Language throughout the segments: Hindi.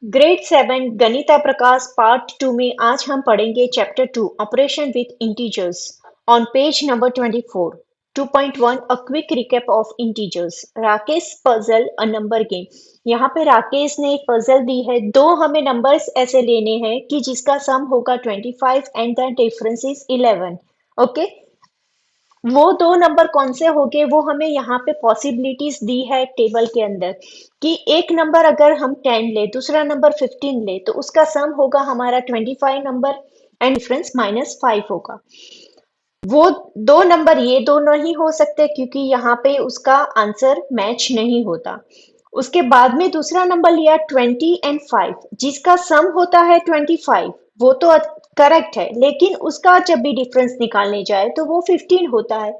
ग्रेड 7 गणिता प्रकाश पार्ट 2 में आज हम पढ़ेंगे chapter 2 operation with integers on page number 24 2.1 a quick recap of integers Rakesh puzzle a number game. यहाँ पे राकेश ने एक पजल दी है, दो हमें नंबर्स ऐसे लेने हैं कि जिसका सम होगा 25 and the difference is 11। Okay, वो दो नंबर कौन से होंगे वो हमें यहाँ पे पॉसिबिलिटीज दी है टेबल के अंदर कि एक नंबर अगर हम 10 ले, दूसरा नंबर 15 ले, तो उसका सम होगा हमारा 25 नंबर एंड डिफरेंस -5 होगा। वो दो नंबर ये दो नहीं हो सकते क्योंकि यहाँ पे उसका आंसर मैच नहीं होता। उसके बाद में दूसरा नंबर लिया 20 एंड 5 जिसका सम होता है 25। वो तो करेक्ट है, लेकिन उसका जब भी डिफरेंस निकालने जाए तो वो 15 होता है।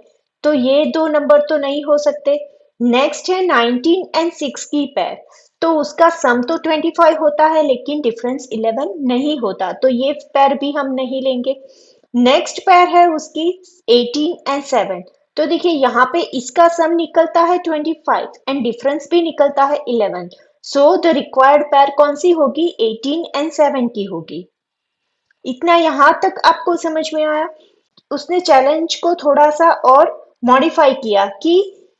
तो ये दो नंबर तो नहीं हो सकते। नेक्स्ट है 19 एंड 6 की पेयर। तो उसका सम तो 25 होता है लेकिन डिफरेंस 11 नहीं होता, तो ये पेयर भी हम नहीं लेंगे। नेक्स्ट पेयर है उसकी 18 एंड 7। तो देखिए यहाँ पे इसका सम निकलता है 25 एंड डिफरेंस भी निकलता है 11। सो द रिक्वायर्ड पेयर कौन सी होगी? 18 एंड 7 की होगी। इतना यहाँ तक आपको समझ में आया? उसने चैलेंज को थोड़ा सा और मॉडिफाई किया कि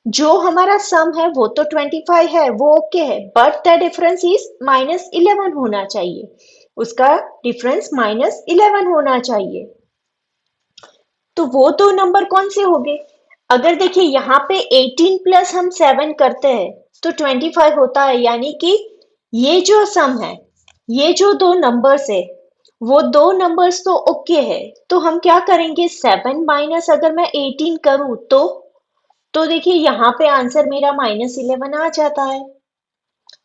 जो हमारा सम है वो तो 25 है, वो ओके है, बट द डिफरेंस इज -11 होना चाहिए। उसका डिफरेंस -11 होना चाहिए। तो वो दो नंबर कौन से होंगे? अगर देखिए यहाँ पे 18 प्लस हम 7 करते हैं तो 25 होता है, यानी कि ये जो सम है, ये जो दो नंबर्स है, वो दो नंबर्स तो ओके है। तो हम क्या करेंगे, 7 माइनस अगर मैं 18 करूं तो देखिए यहाँ पे आंसर मेरा -11 आ जाता है।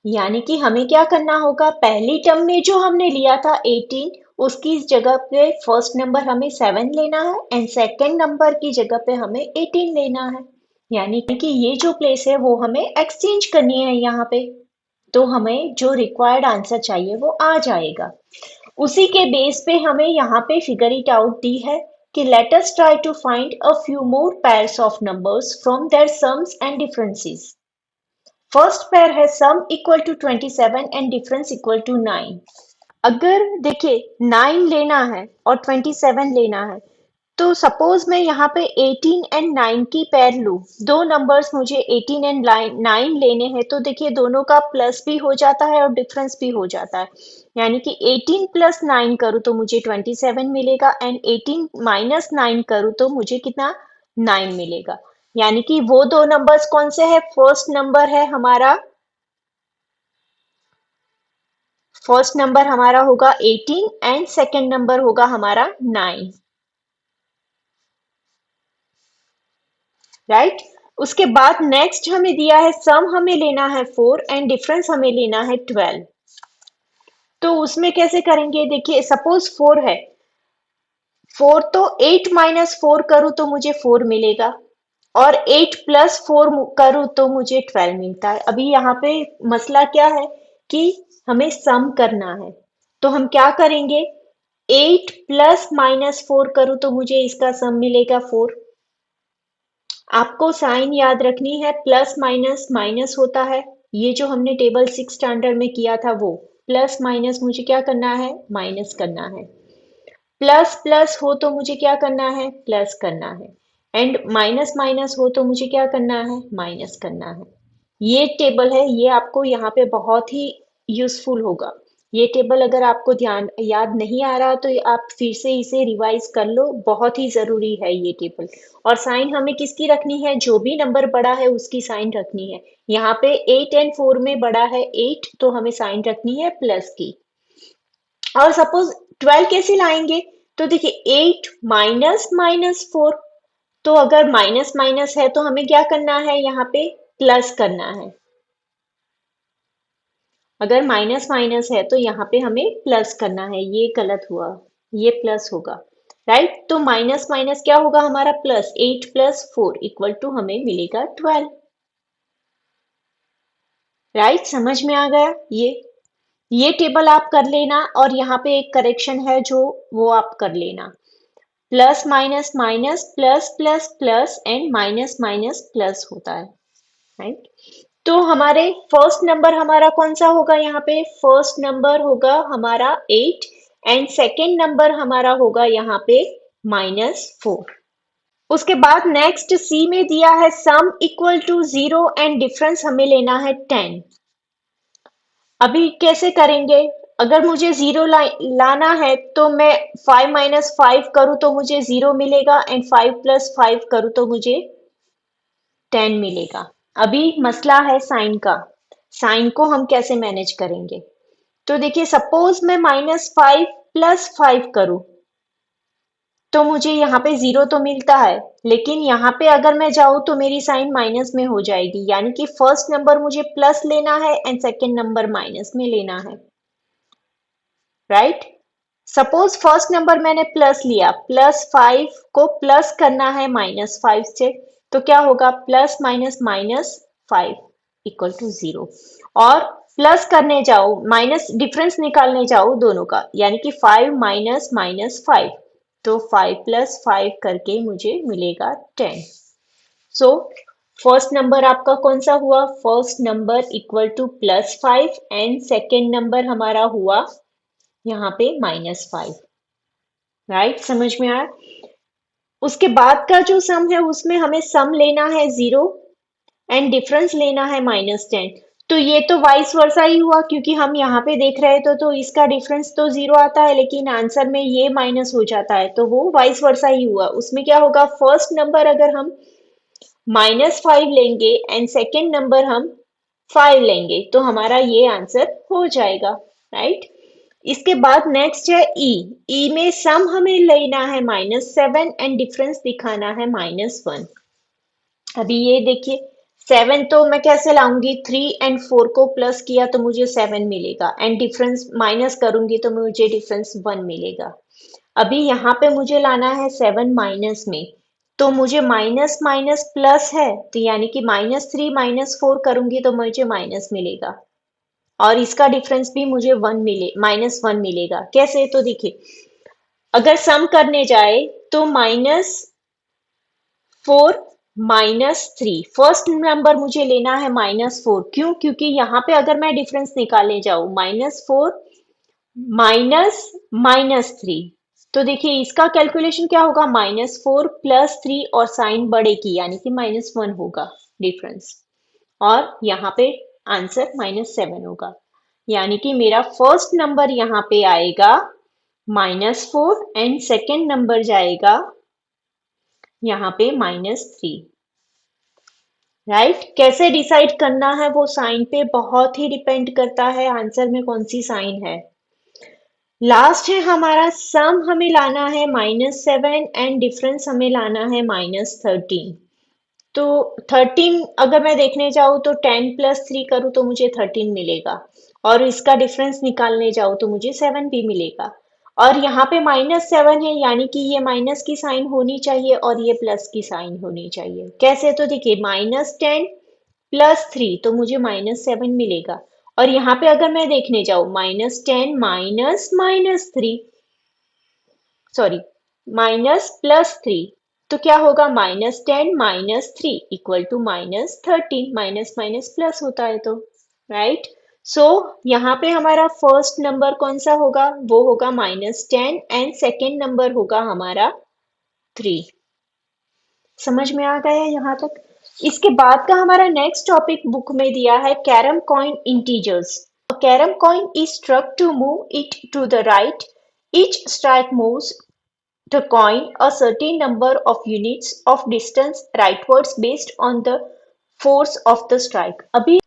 यानी कि हमें क्या करना होगा, पहली टर्म में जो हमने लिया था 18, उसकी जगह पे फर्स्ट नंबर हमें 7 लेना है एंड सेकंड नंबर की जगह पे हमें 18 लेना है। यानी कि ये जो प्लेस है वो हमें एक्सचेंज करनी है यहाँ पे। तो हमें जो रिक्वायर्ड आंसर चाहिए वो आ जाएगा। उसी के बेस पे हमें यहाँ पे फिगर इट आउट दी है कि let us try to find a few more pairs of numbers from their sums and differences. First pair है sum equal to 27 and difference equal to 9। अगर देखिए 9 लेना है और 27 लेना है, तो सपोज मैं यहाँ पे 18 एंड 9 की पेयर लूं। दो नंबर्स मुझे 18 एंड 9 लेने हैं, तो देखिए दोनों का प्लस भी हो जाता है और डिफरेंस भी हो जाता है। यानी कि 18 प्लस 9 करूँ तो मुझे 27 मिलेगा एंड 18 माइनस 9 करूँ तो मुझे कितना, 9 मिलेगा। यानी कि वो दो नंबर्स कौन से है? फर्स्ट नंबर है हमारा, फर्स्ट नंबर हमारा होगा 18 एंड सेकंड नंबर होगा हमारा 9। राइट, उसके बाद नेक्स्ट हमें दिया है सम हमें लेना है 4 एंड डिफरेंस हमें लेना है 12। तो उसमें कैसे करेंगे, देखिए सपोज 4 है, 4 तो 8 माइनस 4 करूँ तो मुझे 4 मिलेगा और 8 प्लस 4 करूँ तो मुझे 12 मिलता है। अभी यहाँ पे मसला क्या है कि हमें सम करना है। तो हम क्या करेंगे, 8 प्लस -4 करूँ तो मुझे इसका सम मिलेगा 4। आपको साइन याद रखनी है, प्लस माइनस माइनस होता है। ये जो हमने टेबल 6 स्टैंडर्ड में किया था वो प्लस माइनस मुझे क्या करना है, माइनस करना है। प्लस प्लस हो तो मुझे क्या करना है, प्लस करना है। एंड माइनस माइनस हो तो मुझे क्या करना है, माइनस करना है। ये टेबल है, ये आपको यहाँ पे बहुत ही यूजफुल होगा। ये टेबल अगर आपको ध्यान याद नहीं आ रहा तो आप फिर से इसे रिवाइज कर लो, बहुत ही जरूरी है ये टेबल। और साइन हमें किसकी रखनी है, जो भी नंबर बड़ा है उसकी साइन रखनी है। यहाँ पे 8 एंड 4 में बड़ा है 8, तो हमें साइन रखनी है प्लस की। और सपोज 12 कैसे लाएंगे, तो देखिए 8 माइनस -4। तो अगर माइनस माइनस है तो हमें क्या करना है, यहाँ पे प्लस करना है। अगर माइनस माइनस है तो यहाँ पे हमें प्लस करना है, ये गलत हुआ, ये प्लस होगा। राइट, तो माइनस माइनस क्या होगा हमारा, प्लस। 8 प्लस 4 इक्वल टू हमें मिलेगा 12। राइट, समझ में आ गया? ये टेबल आप कर लेना और यहाँ पे एक करेक्शन है जो वो आप कर लेना। Plus minus minus plus plus plus and minus minus plus होता है। राइट, तो हमारे फर्स्ट नंबर हमारा कौन सा होगा यहाँ पे? फर्स्ट नंबर होगा हमारा 8 एंड सेकेंड नंबर हमारा होगा यहाँ पे -4। उसके बाद नेक्स्ट सी में दिया है sum equal to 0 and difference हमें लेना है 10। अभी कैसे करेंगे? अगर मुझे जीरो लाना है तो मैं 5 - 5 करूँ तो मुझे 0 मिलेगा एंड 5 + 5 करूँ तो मुझे 10 मिलेगा। अभी मसला है साइन का। साइन को हम कैसे मैनेज करेंगे? तो देखिए, सपोज मैं -5 + 5 करूँ तो मुझे यहाँ पे 0 तो मिलता है, लेकिन यहाँ पे अगर मैं जाऊँ तो मेरी साइन माइनस में हो जाएगी, यानी कि फर्स्ट नंबर मुझे प्लस लेना है एंड सेकेंड नंबर माइनस में लेना है, राइट? सपोज फर्स्ट नंबर मैंने प्लस लिया, +5 को प्लस करना है -5 से, तो क्या होगा? Plus minus -5 equal to 0। और प्लस करने जाओ, माइनस डिफरेंस निकालने जाओ दोनों का, यानी कि 5 - -5, तो 5 + 5 करके मुझे मिलेगा 10। सो फर्स्ट नंबर आपका कौन सा हुआ? First number equal to +5 and second number हमारा हुआ यहाँ पे -5, राइट? समझ में आया? उसके बाद का जो सम है उसमें हमें सम लेना है 0 एंड डिफरेंस लेना है -10। तो ये तो वाइस वर्सा ही हुआ, क्योंकि हम यहाँ पे देख रहे थे तो इसका डिफरेंस तो 0 आता है, लेकिन आंसर में ये माइनस हो जाता है, तो वो वाइस वर्सा ही हुआ। उसमें क्या होगा? फर्स्ट नंबर अगर हम -5 लेंगे एंड सेकेंड नंबर हम 5 लेंगे तो हमारा ये आंसर हो जाएगा, राइट? इसके बाद नेक्स्ट है ई। ई में सम हमें लेना है -7 एंड डिफरेंस दिखाना है -1। अभी ये देखिए, 7 तो मैं कैसे लाऊंगी? 3 एंड 4 को प्लस किया तो मुझे 7 मिलेगा एंड डिफरेंस माइनस करूंगी तो मुझे डिफरेंस 1 मिलेगा। अभी यहाँ पे मुझे लाना है 7 माइनस में, तो मुझे माइनस माइनस प्लस है, तो यानी कि -3 -4 करूंगी तो मुझे माइनस मिलेगा, और इसका डिफरेंस भी मुझे 1 मिले, -1 मिलेगा। कैसे? तो देखिए, अगर सम करने जाए तो -4 -3, फर्स्ट नंबर मुझे लेना है -4। क्यों? क्योंकि यहाँ पे अगर मैं डिफरेंस निकालने जाऊं, -4 -3, तो देखिए इसका कैलकुलेशन क्या होगा? -4 + 3 और साइन बढ़ेगी, यानी कि -1 होगा डिफरेंस, और यहाँ पे आंसर -7 होगा, यानी कि मेरा फर्स्ट नंबर यहाँ पे आएगा -4 एंड सेकेंड नंबर जाएगा यहाँ पे -3, राइट? कैसे डिसाइड करना है वो साइन पे बहुत ही डिपेंड करता है आंसर में कौन सी साइन है। लास्ट है हमारा सम, हमें लाना है -7 एंड डिफरेंस हमें लाना है -13। तो 13 अगर मैं देखने जाऊँ तो 10 + 3 करूँ तो मुझे 13 मिलेगा, और इसका डिफरेंस निकालने जाऊँ तो मुझे 7 भी मिलेगा। और यहाँ पे -7 है, यानी कि ये माइनस की साइन होनी चाहिए और ये प्लस की साइन होनी चाहिए। कैसे? तो देखिए, -10 + 3 तो मुझे -7 मिलेगा, और यहाँ पे अगर मैं देखने जाऊँ -10 -3, सॉरी, -+3, तो क्या होगा? -10 -3 equal to -13, minus minus plus होता है तो, राइट? सो यहाँ पे हमारा फर्स्ट नंबर कौन सा होगा? वो होगा -10 एंड सेकेंड नंबर होगा हमारा 3। समझ में आ गया यहाँ तक? इसके बाद का हमारा नेक्स्ट टॉपिक बुक में दिया है carrom coin integers. A carom coin is struck to move it to the right. Each strike moves the coin a certain number of units of distance rightwards based on the force of the strike। अभी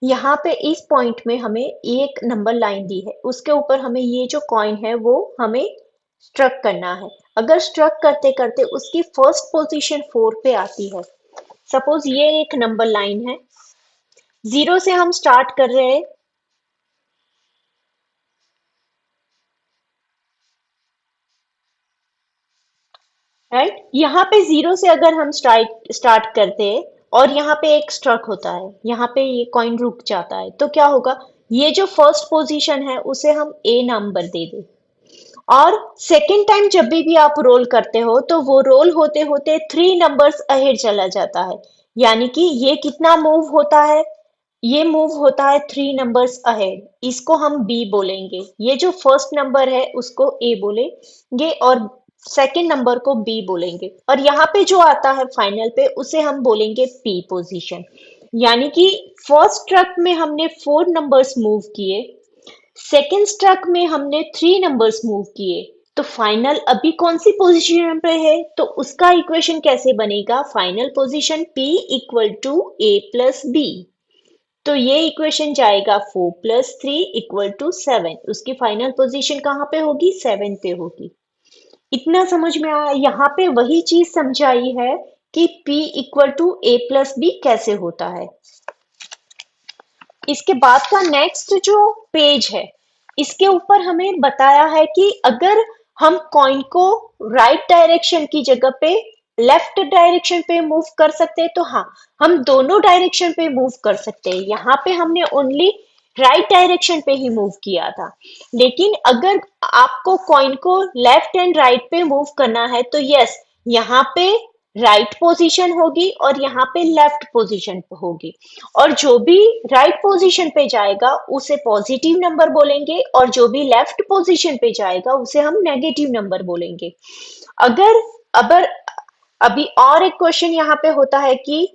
यहाँ पे इस पॉइंट में हमें एक नंबर लाइन दी है, उसके ऊपर हमें ये जो कॉइन है वो हमें स्ट्रक करना है। अगर स्ट्रक करते करते उसकी फर्स्ट पोजीशन 4 पे आती है, सपोज ये एक नंबर लाइन है, 0 से हम स्टार्ट कर रहे हैं, राइट? यहाँ पे 0 से अगर हम स्टार्ट करते हैं और यहाँ पे एक स्ट्रक होता है, यहाँ पे ये कॉइन रुक जाता है, तो क्या होगा? ये जो फर्स्ट पोजीशन है उसे हम ए नंबर दे दें, और सेकेंड टाइम जब भी आप रोल करते हो तो वो रोल होते होते 3 नंबर्स अहेड चला जाता है, यानी कि ये कितना मूव होता है? ये मूव होता है 3 नंबर्स अहेड, इसको हम बी बोलेंगे। ये जो फर्स्ट नंबर है उसको ए बोलेंगे और सेकंड नंबर को बी बोलेंगे, और यहाँ पे जो आता है फाइनल पे उसे हम बोलेंगे पी पोजीशन। यानी कि फर्स्ट ट्रक में हमने 4 नंबर्स मूव किए, सेकेंड स्ट्रक में हमने 3 नंबर्स मूव किए, तो फाइनल अभी कौन सी पोजीशन पे है, तो उसका इक्वेशन कैसे बनेगा, final position P equal to A plus B. तो ये इक्वेशन जाएगा 4 + 3 इक्वल टू 7, उसकी फाइनल पोजीशन कहाँ पे होगी, 7 पे होगी। इतना समझ में आया। यहाँ पे वही चीज समझाई है कि P equal to A plus B कैसे होता है। इसके बाद का नेक्स्ट जो पेज है, इसके ऊपर हमें बताया है कि अगर हम कॉइन को राइट डायरेक्शन की जगह पे लेफ्ट डायरेक्शन पे मूव कर सकते हैं, तो हाँ, हम दोनों डायरेक्शन पे मूव कर सकते हैं। यहाँ पे हमने ओनली राइट डायरेक्शन पे ही मूव किया था, लेकिन अगर आपको कॉइन को लेफ्ट एंड राइट पे मूव करना है तो यस, यहाँ पे राइट पोजीशन होगी और यहाँ पे लेफ्ट पोजीशन होगी, और जो भी राइट पोजीशन पे जाएगा उसे पॉजिटिव नंबर बोलेंगे और जो भी लेफ्ट पोजीशन पे जाएगा उसे हम नेगेटिव नंबर बोलेंगे। अगर अगर अभी और एक क्वेश्चन यहाँ पे होता है कि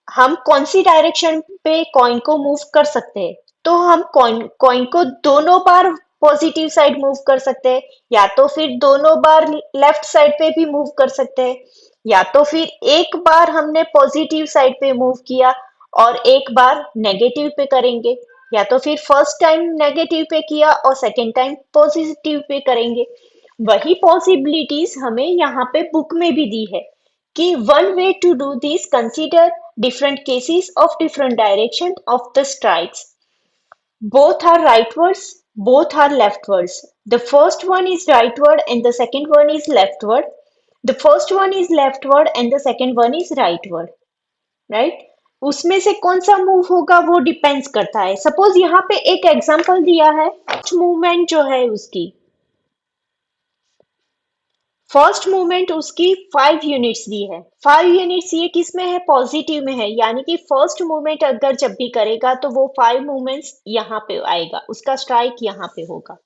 हम कौन सी डायरेक्शन पे कॉइन को मूव कर सकते हैं, तो हम कॉइन कॉइन को दोनों बार पॉजिटिव साइड मूव कर सकते हैं, या तो फिर दोनों बार लेफ्ट साइड पे भी मूव कर सकते हैं, या तो फिर एक बार हमने पॉजिटिव साइड पे मूव किया और एक बार नेगेटिव पे करेंगे, या तो फिर फर्स्ट टाइम नेगेटिव पे किया और सेकेंड टाइम पॉजिटिव पे करेंगे। वही पॉसिबिलिटीज हमें यहाँ पे बुक में भी दी है कि one way to do this, consider different cases of different direction of the strikes. Both are rightwards, both are leftwards. The first one is rightward and the second one is leftward. The first one is leftward and the second one is rightward. Right? उसमें से कौन सा मूव होगा वो डिपेंड्स करता है। सपोज यहाँ पे एक एग्जांपल दिया है, मूवमेंट जो है उसकी फर्स्ट मूवमेंट उसकी 5 यूनिट्स दी है। 5 यूनिट्स ये किस में है, पॉजिटिव में है, यानी कि फर्स्ट मूवमेंट अगर जब भी करेगा तो वो 5 मूवमेंट्स यहाँ पे आएगा, उसका स्ट्राइक यहाँ पे होगा।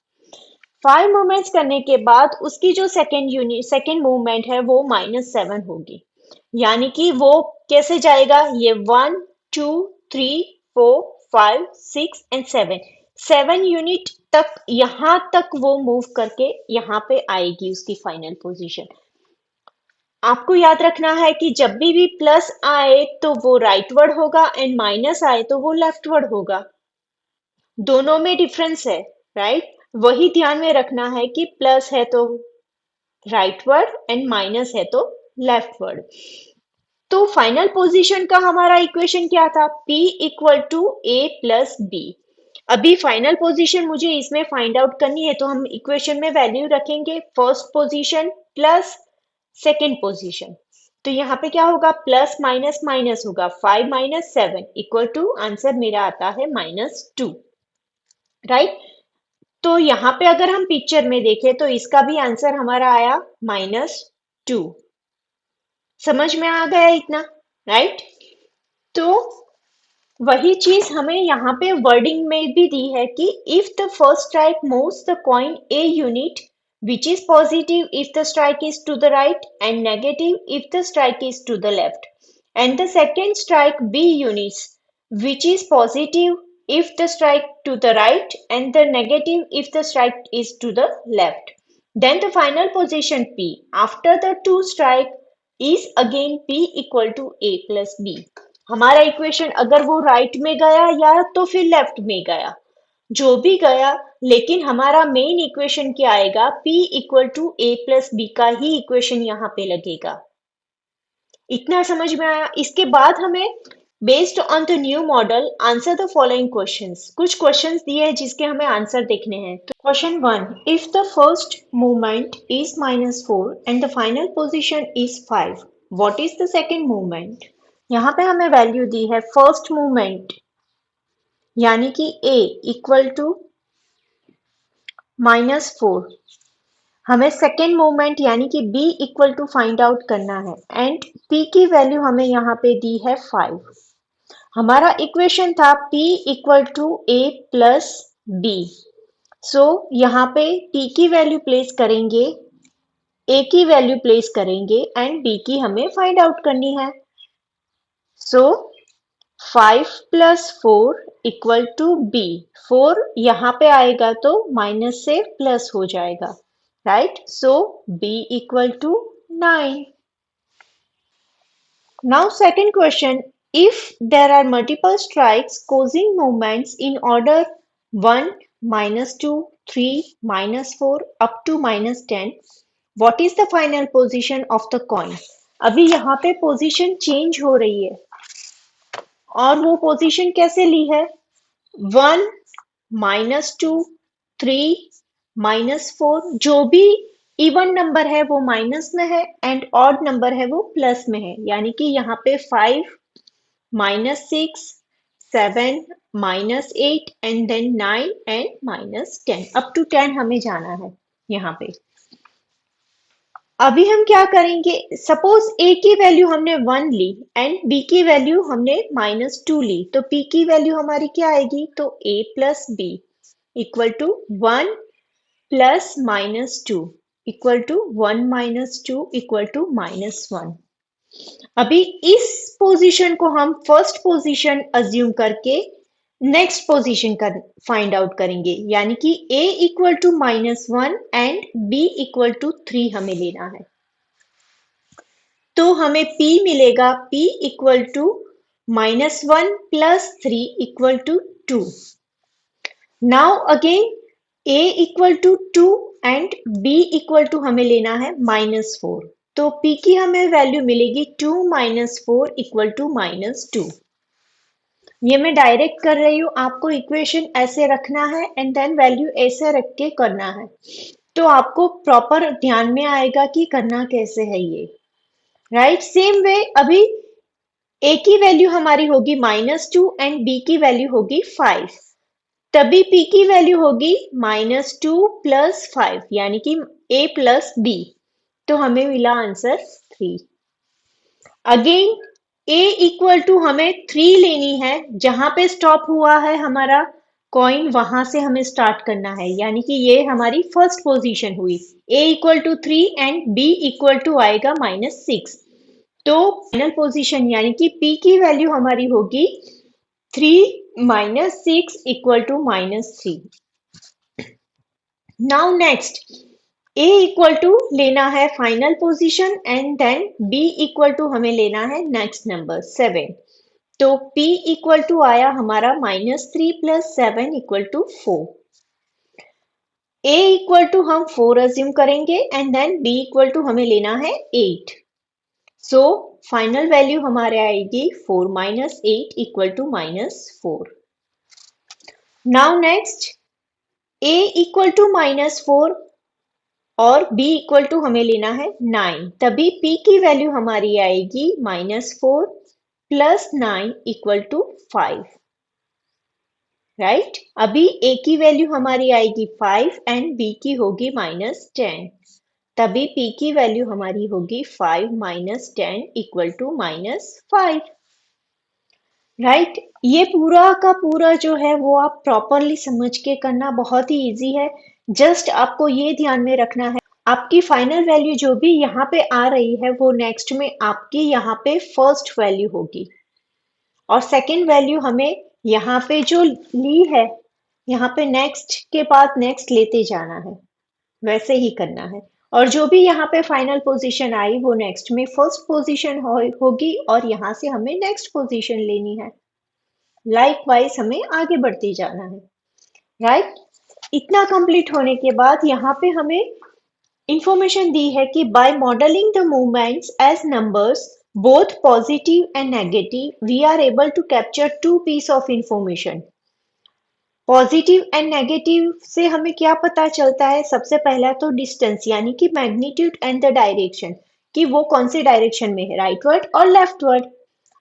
5 मूवमेंट्स करने के बाद उसकी जो सेकेंड मूवमेंट है वो -7 होगी, यानी कि वो कैसे जाएगा, ये 1 2 3 4 5 6 एंड 7, 7 यूनिट तक, यहां तक वो मूव करके यहाँ पे आएगी उसकी फाइनल पोजीशन। आपको याद रखना है कि जब भी प्लस आए तो वो राइटवर्ड होगा एंड माइनस आए तो वो लेफ्टवर्ड होगा, दोनों में डिफरेंस है। राइट, वही ध्यान में रखना है कि प्लस है तो राइटवर्ड एंड माइनस है तो लेफ्टवर्ड। तो फाइनल पोजीशन का हमारा इक्वेशन क्या था, P equal to A plus B. अभी फाइनल पोजीशन मुझे इसमें फाइंड आउट करनी है, तो हम इक्वेशन में वैल्यू रखेंगे first position plus second position. तो यहाँ पे क्या होगा, प्लस माइनस माइनस होगा, 5 - 7 इक्वल टू आंसर मेरा आता है -2। राइट, तो यहाँ पे अगर हम पिक्चर में देखें तो इसका भी आंसर हमारा आया -2। समझ में आ गया इतना, राइट। तो वही चीज हमें यहाँ पे वर्डिंग में भी दी है कि if the first strike moves the coin a unit which is positive if the strike is to the right and negative if the strike is to the left, and the second strike B units which is positive if the strike to the right and the negative if the strike is to the left, then the final position P after the two strike is again P equal to A plus B। हमारा इक्वेशन अगर वो राइट में गया या तो फिर लेफ्ट में गया, जो भी गया, लेकिन हमारा मेन इक्वेशन क्या आएगा, P equal to A plus B का ही इक्वेशन यहाँ पे लगेगा। इतना समझ में आया। इसके बाद हमें based on the new model answer the following questions, कुछ क्वेश्चंस दिए हैं जिसके हमें आंसर देखने हैं। तो question 1, if the first movement is -4 and the final position is 5, what is the second movement. यहाँ पे हमें वैल्यू दी है फर्स्ट मूवमेंट यानी कि A इक्वल टू -4, हमें सेकेंड मूवमेंट यानी कि B equal to find out करना है, एंड P की वैल्यू हमें यहाँ पे दी है 5। हमारा इक्वेशन था P equal to A plus B। So यहाँ पे P की वैल्यू प्लेस करेंगे, A की वैल्यू प्लेस करेंगे एंड B की हमें फाइंड आउट करनी है। So 5 plus 4 equal to B। 4 यहाँ पे आएगा तो माइनस से प्लस हो जाएगा, right? So B equal to 9। Now second question, if there are multiple strikes causing movements in order 1, minus 2, 3, minus 4 up to minus 10, what is the final position of the coin? अभी यहाँ पे पोजीशन चेंज हो रही है और वो पोजीशन कैसे ली है? 1, माइनस 2, 3, माइनस 4, जो भी इवन नंबर है वो माइनस में है एंड ऑड नंबर है वो प्लस में है, यानी कि यहाँ पे 5, minus 6, 7, minus 8 and then 9 and minus 10 up to 10 हमें जाना है यहाँ पे। अभी हम क्या करेंगे, सपोज A की वैल्यू हमने 1 ली एंड B की वैल्यू हमने -2 ली, तो P की वैल्यू हमारी क्या आएगी? तो A plus B equal to 1 plus -2 equal to 1 -2 equal to -1। अभी इस पोजीशन को हम फर्स्ट पोजीशन अज्यूम करके नेक्स्ट पोजीशन का फाइंड आउट करेंगे, यानी कि a equal to -1 and b equal to 3 हमें लेना है। तो हमें p मिलेगा, p equal to -1 plus 3 equal to 2। Now again a equal to 2 and b equal to हमें लेना है -4। तो p की हमें वैल्यू मिलेगी 2 माइनस 4 इक्वल टू -2। ये मैं डायरेक्ट कर रही हूँ, आपको इक्वेशन ऐसे रखना है एंड देन वैल्यू ऐसे रख के करना है, तो आपको प्रॉपर ध्यान में आएगा कि करना कैसे है ये, राइट? सेम वे अभी a की वैल्यू हमारी होगी -2 एंड b की वैल्यू होगी 5, तभी p की वैल्यू होगी -2 प्लस 5, यानी कि a प्लस b। तो हमें मिला answer 3। Again a equal to हमें 3 लेनी है, जहां पे स्टॉप हुआ है हमारा कॉइन वहां से हमें स्टार्ट करना है, यानी कि ये हमारी फर्स्ट पोजीशन हुई। a equal to 3 and b equal to आएगा -6। तो फाइनल पोजीशन यानी कि p की वैल्यू हमारी होगी 3 minus 6 equal to -3। Now next a equal to लेना है final position and then b equal to हमें लेना है नेक्स्ट नंबर 7। तो p इक्वल टू आया हमारा -3 plus 7 equal to 4। a equal to हम 4 अज्यूम करेंगे and then b equal to हमें लेना है 8। सो फाइनल वैल्यू हमारे आएगी 4 minus 8 equal to -4। Now next a equal to -4 और b इक्वल टू हमें लेना है 9, तभी p की वैल्यू हमारी आएगी -4 प्लस 9 इक्वल टू 5, राइट? अभी a की वैल्यू हमारी आएगी 5 एंड b की होगी -10, तभी p की वैल्यू हमारी होगी 5 माइनस 10 इक्वल टू -5, राइट? ये पूरा का पूरा जो है वो आप प्रॉपरली समझ के करना बहुत ही इजी है। जस्ट आपको ये ध्यान में रखना है, आपकी फाइनल वैल्यू जो भी यहाँ पे आ रही है वो नेक्स्ट में आपकी यहाँ पे फर्स्ट वैल्यू होगी, और सेकंड वैल्यू हमें यहाँ पे जो ली है यहाँ पे नेक्स्ट के बाद नेक्स्ट लेते जाना है, वैसे ही करना है। और जो भी यहाँ पे फाइनल पोजीशन आई वो नेक्स्ट में फर्स्ट पोजीशन होगी और यहाँ से हमें नेक्स्ट पोजीशन लेनी है। लाइकवाइज हमें आगे बढ़ते जाना है, राइट? इतना कंप्लीट होने के बाद यहाँ पे हमें इंफॉर्मेशन दी है कि by modelling the movements as numbers both positive and negative we are able to capture two piece of information. Positive and negative से हमें क्या पता चलता है? सबसे पहला तो डिस्टेंस यानी कि मैग्नीट्यूड एंड द डायरेक्शन, कि वो कौन से डायरेक्शन में है, राइटवर्ड और लेफ्टवर्ड,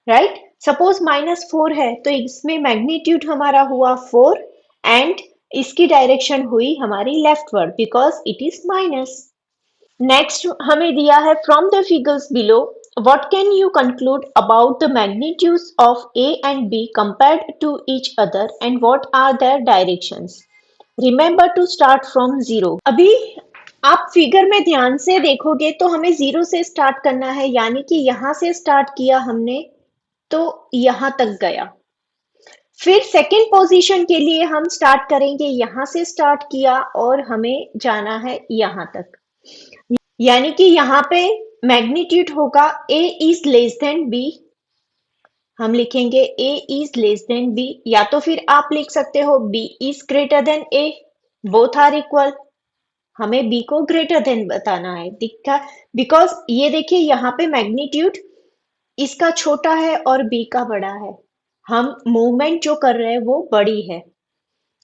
राइट? सपोज -4 है तो इसमें मैग्नीट्यूड हमारा हुआ 4 एंड इसकी डायरेक्शन हुई हमारी leftward because it is minus. Next हमें दिया है from the figures below What can you conclude about the magnitudes of A and B compared to each other and what are their directions? Remember to start from zero. अभी आप फिगर में ध्यान से देखोगे तो हमें जीरो से स्टार्ट करना है, यानी कि यहां से स्टार्ट किया हमने तो यहां तक गया। फिर सेकंड पोजीशन के लिए हम स्टार्ट करेंगे, यहां से स्टार्ट किया और हमें जाना है यहां तक, यानी कि यहाँ पे मैग्नीट्यूड होगा A is less than B। हम लिखेंगे A is less than B, या तो फिर आप लिख सकते हो B is greater than A। Both are equal. हमें B को ग्रेटर देन बताना है, दिखा, बिकॉज ये देखिए यहाँ पे मैग्नीट्यूड इसका छोटा है और B का बड़ा है। हम मूवमेंट जो कर रहे हैं वो बड़ी है,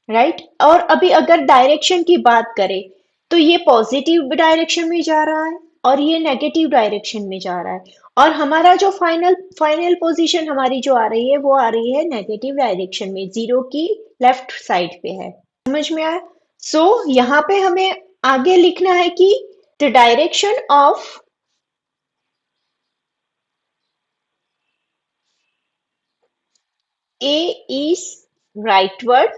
राइट। और अभी अगर डायरेक्शन की बात करें तो ये पॉजिटिव डायरेक्शन में जा रहा है और ये नेगेटिव डायरेक्शन में जा रहा है, और हमारा जो फाइनल फाइनल पोजीशन हमारी जो आ रही है वो आ रही है नेगेटिव डायरेक्शन में, जीरो की लेफ्ट साइड पे है। समझ में आया? सो यहाँ पे हमें आगे लिखना है कि the direction of A is rightward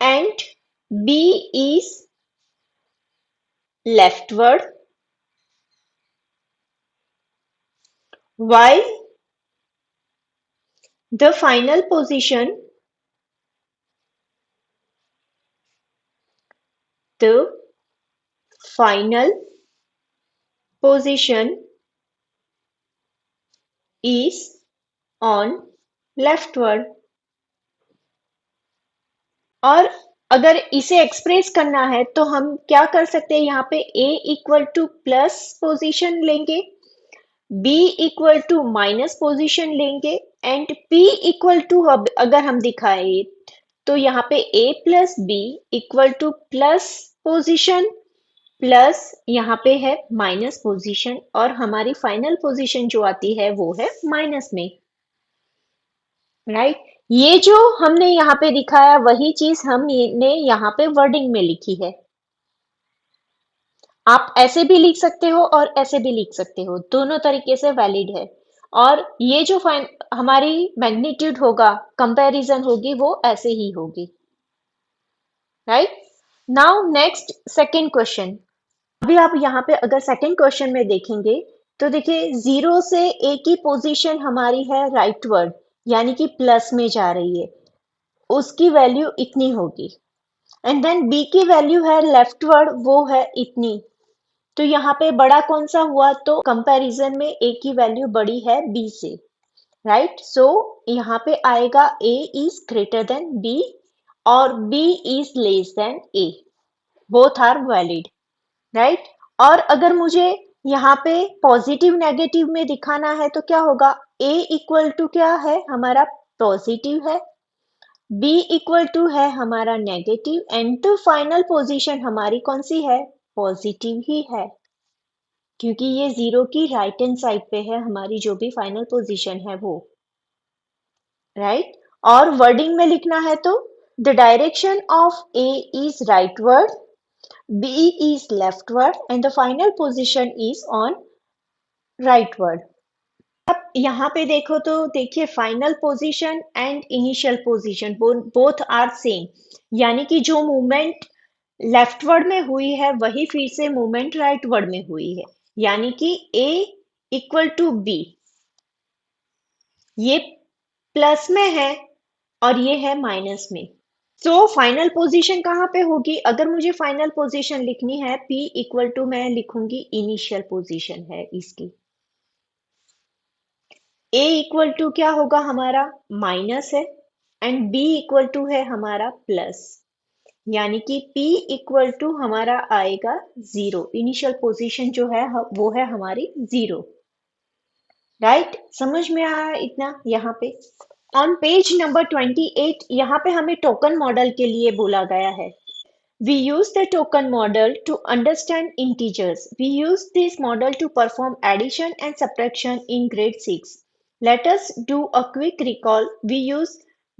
and B is leftward, while the the final position is on leftward। और अगर इसे एक्सप्रेस करना है तो हम क्या कर सकते हैं, यहाँ पे A equal to plus position लेंगे, B equal to minus position लेंगे एंड P इक्वल टू, अगर हम दिखाए तो यहाँ पे A plus B equal to plus position plus यहाँ पे है माइनस पोजीशन, और हमारी फाइनल पोजीशन जो आती है वो है माइनस में, राइट। ये जो हमने यहाँ पे दिखाया वही चीज हमने यहाँ पे वर्डिंग में लिखी है। आप ऐसे भी लिख सकते हो और ऐसे भी लिख सकते हो, दोनों तरीके से वैलिड है। और ये जो हमारी मैग्नीट्यूड होगा, कंपैरिजन होगी, वो ऐसे ही होगी, right. Now next second question. अभी आप यहाँ पे अगर सेकंड क्वेश्चन में देखेंगे तो देखिए जीरो से ए की पोजीशन हमारी है राइटवर्ड, यानी कि प्लस में जा रही है, उसकी वैल्यू इतनी होगी। एंड देन बी की वैल्यू है लेफ्टवर्ड, वो है इतनी। तो यहाँ पे बड़ा कौन सा हुआ, तो कंपैरिजन में ए की वैल्यू बड़ी है बी से, राइट। सो यहाँ पे आएगा A is greater than B और B is less than A, both are valid, right. और अगर मुझे यहाँ पे पॉजिटिव नेगेटिव में दिखाना है तो क्या होगा, A इक्वल टू क्या है हमारा, पॉजिटिव है, B इक्वल टू है हमारा नेगेटिव एंड तो फाइनल पोजीशन हमारी कौन सी है, पॉजिटिव ही है, क्योंकि ये जीरो की राइट हैंड साइड पे है हमारी जो भी फाइनल पोजीशन है वो, राइट। और वर्डिंग में लिखना है तो the direction of A is rightward, B is leftward and the final position is on rightward। अब यहाँ पे देखो तो देखिए final position and initial position both are same, यानी कि जो मूवमेंट लेफ्टवर्ड में हुई है वही फिर से मूवमेंट राइटवर्ड में हुई है, यानी कि A इक्वल टू B, ये प्लस में है और ये है माइनस में। सो फाइनल पोजीशन कहाँ पे होगी, अगर मुझे फाइनल पोजीशन लिखनी है P इक्वल टू मैं लिखूंगी इनिशियल पोजीशन है इसकी। A इक्वल टू क्या होगा हमारा, माइनस है एंड B इक्वल टू है हमारा प्लस, यानी कि P इक्वल टू हमारा आएगा जीरो। इनिशियल पोजीशन जो है वो है हमारी जीरो, राइट। समझ में आया इतना यहाँ पे। ऑन पेज नंबर 28 यहाँ पे हमें टोकन मॉडल के लिए बोला गया है। We use the token model to understand integers. We use this model to perform addition and subtraction in grade 6. Let us do a quick recall. We use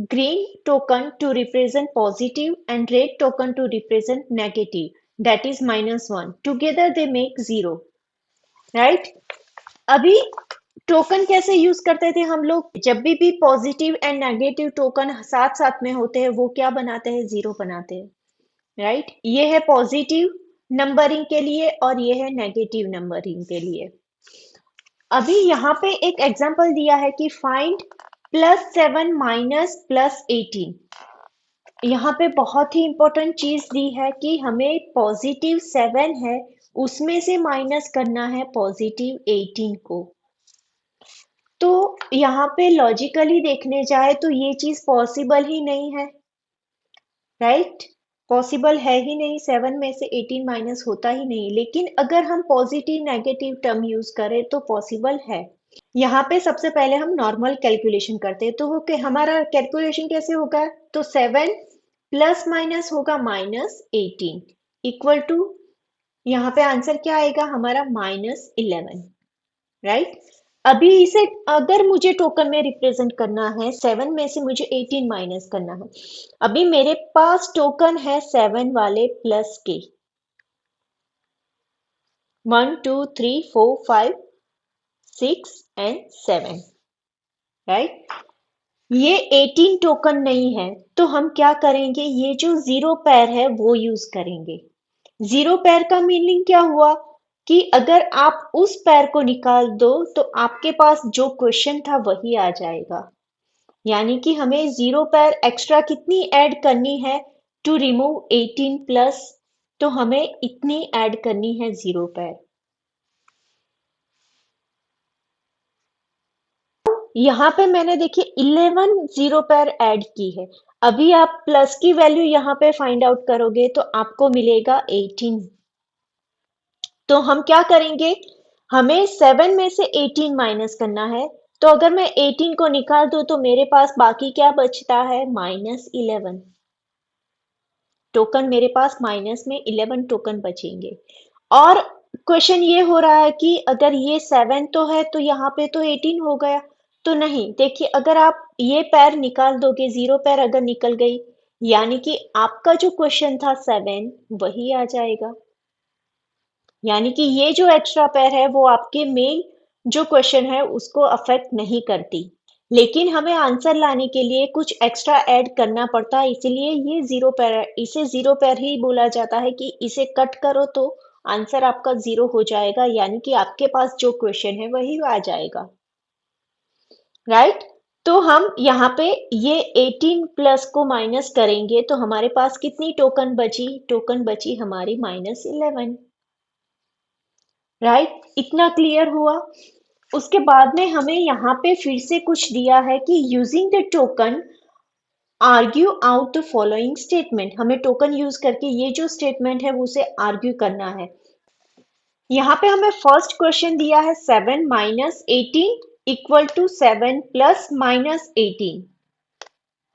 green token to represent positive and red token to represent negative. that is -1. Together they make 0, right? अभी टोकन कैसे यूज करते थे हम लोग? जब भी पॉजिटिव एंड नेगेटिव टोकन साथ साथ में होते हैं वो क्या बनाते हैं? 0 बनाते हैं, राइट? ये है पॉजिटिव नंबरिंग के लिए और ये है नेगेटिव नंबरिंग के लिए। अभी यहाँ पे एक एग्जांपल दिया है कि फाइंड +7 माइनस +18। यहाँ पे बहुत ही इंपॉर्टेंट चीज दी है कि हमें पॉजिटिव 7 है उसमें से माइनस करना है पॉजिटिव 18 को। तो यहाँ पे लॉजिकली देखने जाए तो ये चीज पॉसिबल ही नहीं है, राइट? पॉसिबल है ही नहीं, 7 में से 18 माइनस होता ही नहीं। लेकिन अगर हम पॉजिटिव नेगेटिव टर्म यूज करें तो पॉसिबल है। यहाँ पे सबसे पहले हम नॉर्मल कैलकुलेशन करते हैं, तो वो हमारा कैलकुलेशन कैसे होगा? तो 7 प्लस माइनस होगा -18 इक्वल टू, यहाँ पे आंसर क्या आएगा हमारा? -11, राइट? अभी इसे अगर मुझे टोकन में रिप्रेजेंट करना है, 7 में से मुझे 18 माइनस करना है। अभी मेरे पास टोकन है 7 वाले प्लस के, 1 2 3 4 5 6 एंड 7, राइट? ये 18 टोकन नहीं है, तो हम क्या करेंगे? ये जो 0 पैर है वो यूज करेंगे। 0 पैर का मीनिंग क्या हुआ कि अगर आप उस पैर को निकाल दो तो आपके पास जो क्वेश्चन था वही आ जाएगा। यानी कि हमें 0 पैर एक्स्ट्रा कितनी ऐड करनी है टू रिमूव 18 प्लस? तो हमें इतनी ऐड करनी है 0 पैर। यहाँ पे मैंने देखिए 11 0 पैर ऐड की है। अभी आप प्लस की वैल्यू यहाँ पे फाइंड आउट करोगे तो आपको मिलेगा 18। तो हम क्या करेंगे? हमें 7 में से 18 माइनस करना है। तो अगर मैं 18 को निकाल दूं तो मेरे पास बाकी क्या बचता है? -11 टोकन। मेरे पास माइनस में 11 टोकन बचेंगे। और क्वेश्चन ये हो रहा है कि अगर ये 7 तो है तो यहाँ पे तो 18 हो गया। तो नहीं, देखिए अगर आप ये पैर निकाल दोगे, 0 पैर अगर निकल गई, यानी कि आपका जो क्वेश्चन था 7 वही आ जाएगा। यानी कि ये जो एक्स्ट्रा पैर है वो आपके मेन जो क्वेश्चन है उसको अफेक्ट नहीं करती। लेकिन हमें आंसर लाने के लिए कुछ एक्स्ट्रा ऐड करना पड़ता है, इसीलिए ये 0 पैर है। इसे 0 पैर ही बोला जाता है कि इसे कट करो तो आंसर आपका 0 हो जाएगा, यानी कि आपके पास जो क्वेश्चन है वही आ जाएगा, राइट? तो हम यहाँ पे ये 18 प्लस को माइनस करेंगे तो हमारे पास कितनी टोकन बची? टोकन बची हमारी -11, राइट? इतना क्लियर हुआ? उसके बाद में हमें यहाँ पे फिर से कुछ दिया है कि using the token argue out the following statement. हमें टोकन यूज करके ये जो स्टेटमेंट है वो उसे आर्ग्यू करना है। यहाँ पे हमें फर्स्ट क्वेश्चन दिया है 7 माइनस 18 इक्वल टू 7 प्लस -18,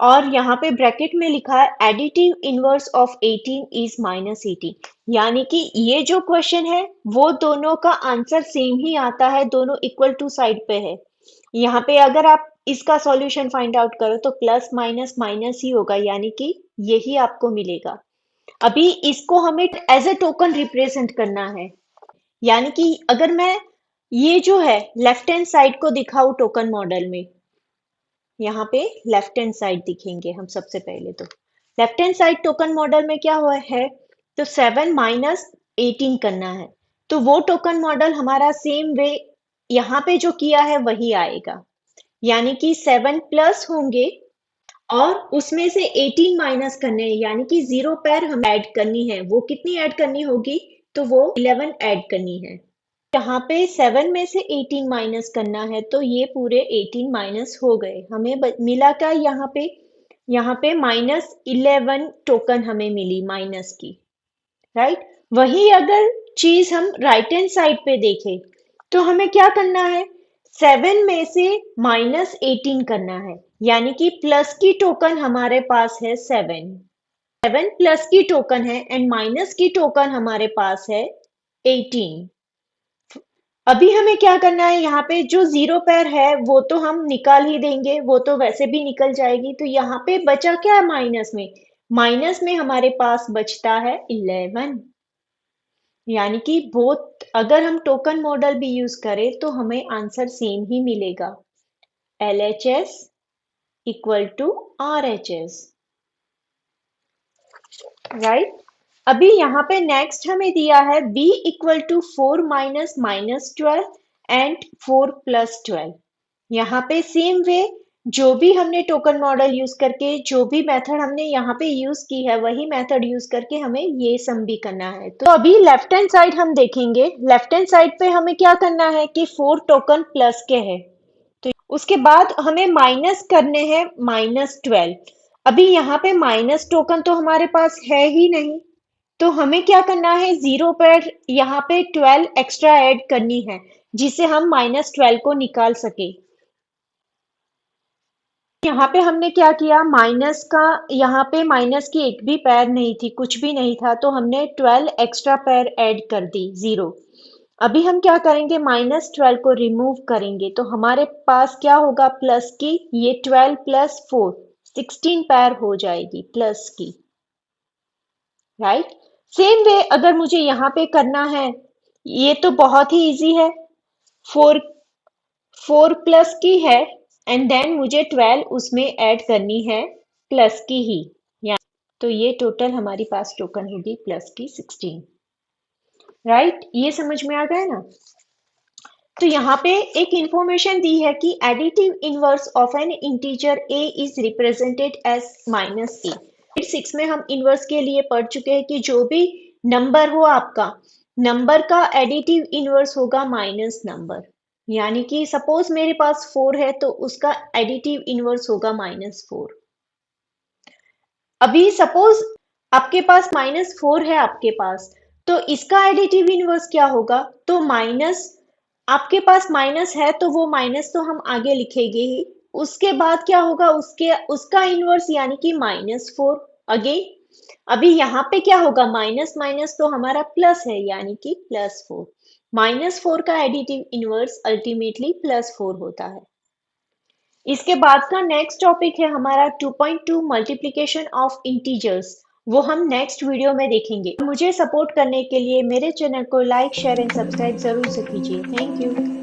और यहाँ पे ब्रैकेट में लिखा है एडिटिव इनवर्स ऑफ 18 इज -18। यानी कि ये जो क्वेश्चन है वो दोनों का आंसर सेम ही आता है, दोनों इक्वल टू साइड पे है। यहाँ पे अगर आप इसका सॉल्यूशन फाइंड आउट करो तो प्लस माइनस माइनस ही होगा, यानी कि यही आपको मिलेगा। अभी इसको हमें एज ए टोकन रिप्रेजेंट करना है। यानी कि अगर मैं ये जो है लेफ्ट हैंड साइड को दिखाऊं टोकन मॉडल में, यहाँ पे लेफ्ट हैंड साइड दिखेंगे हम सबसे पहले। तो left hand side token model में क्या हुआ है? तो 7 माइनस 18 करना है। तो वो टोकन मॉडल हमारा सेम वे यहाँ पे जो किया है वही आएगा। यानी कि 7 प्लस होंगे और उसमें से 18 माइनस करने हैं, यानी कि 0 पैर हम ऐड करनी है। वो कितनी ऐड करनी होगी? तो वो 11 ऐड करनी है। यहाँ पे 7 में से 18 माइनस करना है तो ये पूरे 18 माइनस हो गए। हमें मिला क्या यहाँ पे? यहाँ पे -11 टोकन हमें मिली माइनस की, राइट? वही अगर चीज हम राइट हैंड साइड पे देखें तो हमें क्या करना है? 7 में से -18 करना है, यानी कि प्लस की टोकन हमारे पास है 7। 7 प्लस की टोकन है एंड माइनस की टोकन हमारे पास है 18। अभी हमें क्या करना है? यहाँ पे जो 0 पैर है वो तो हम निकाल ही देंगे, वो तो वैसे भी निकल जाएगी। तो यहाँ पे बचा क्या है माइनस में? माइनस में हमारे पास बचता है 11। यानी कि बोथ अगर हम टोकन मॉडल भी यूज करें तो हमें आंसर सेम ही मिलेगा, LHS equal to RHS, right. अभी यहाँ पे नेक्स्ट हमें दिया है b equal to 4 minus minus 12 and 4 plus 12। यहाँ पे सेम वे जो भी हमने टोकन मॉडल यूज करके जो भी मेथड हमने यहाँ पे यूज की है वही मेथड यूज करके हमें ये सम भी करना है। तो अभी लेफ्ट हैंड साइड हम देखेंगे, लेफ्ट हैंड साइड पे हमें क्या करना है कि 4 टोकन प्लस के हैं, उसके बाद हमें माइनस करने हैं -12। अभी यहाँ पे माइनस टोकन तो हमारे पास है ही नहीं, तो हमें क्या करना है, जीरो पर यहाँ पे 12 एक्स्ट्रा ऐड करनी है जिससे हम -12 को निकाल सके। यहाँ पे हमने क्या किया, माइनस का, यहाँ पे माइनस की एक भी पैर नहीं थी, कुछ भी नहीं था, तो हमने 12 एक्स्ट्रा पैर ऐड कर दी, जीरो। अभी हम क्या करेंगे, -12 को रिमूव करेंगे तो हमारे पास क्या होगा, प्लस की, ये 12 प्लस 4 16 पैर हो जाएगी प्लस की, राइट। सेम वे अगर मुझे यहाँ पे करना है, ये तो बहुत ही इजी है, 4 4 प्लस की है एंड देन मुझे 12 उसमें ऐड करनी है प्लस की ही, या तो ये टोटल हमारी पास टोकन होगी प्लस की 16, राइट। ये समझ में आ गया ना। तो यहाँ पे एक इंफॉर्मेशन दी है कि additive inverse of an integer a is represented as -a। 6 में हम इनवर्स के लिए पढ़ चुके हैं कि जो भी नंबर हो आपका, नंबर का एडिटिव इनवर्स होगा माइनस नंबर। यानी कि सपोज मेरे पास 4 है तो उसका एडिटिव इनवर्स होगा -4। अभी सपोज आपके पास -4 है आपके पास, तो इसका एडिटिव इनवर्स क्या होगा, तो माइनस, आपके पास माइनस है तो वो माइनस तो हम आगे लिखेंगे ही, उसके बाद क्या होगा, उसके उसका इनवर्स यानी कि -4 अगेन। अभी यहाँ पे क्या होगा, माइनस माइनस तो हमारा प्लस है यानी कि +4। -4 का एडिटिव इनवर्स अल्टीमेटली +4 होता है। इसके बाद का नेक्स्ट टॉपिक है हमारा 2.2 मल्टीप्लिकेशन ऑफ इंटीजर्स, वो हम नेक्स्ट वीडियो में देखेंगे। मुझे सपोर्ट करने के लिए मेरे चैनल को लाइक शेयर एंड सब्सक्राइब जरूर से कीजिए। Thank you.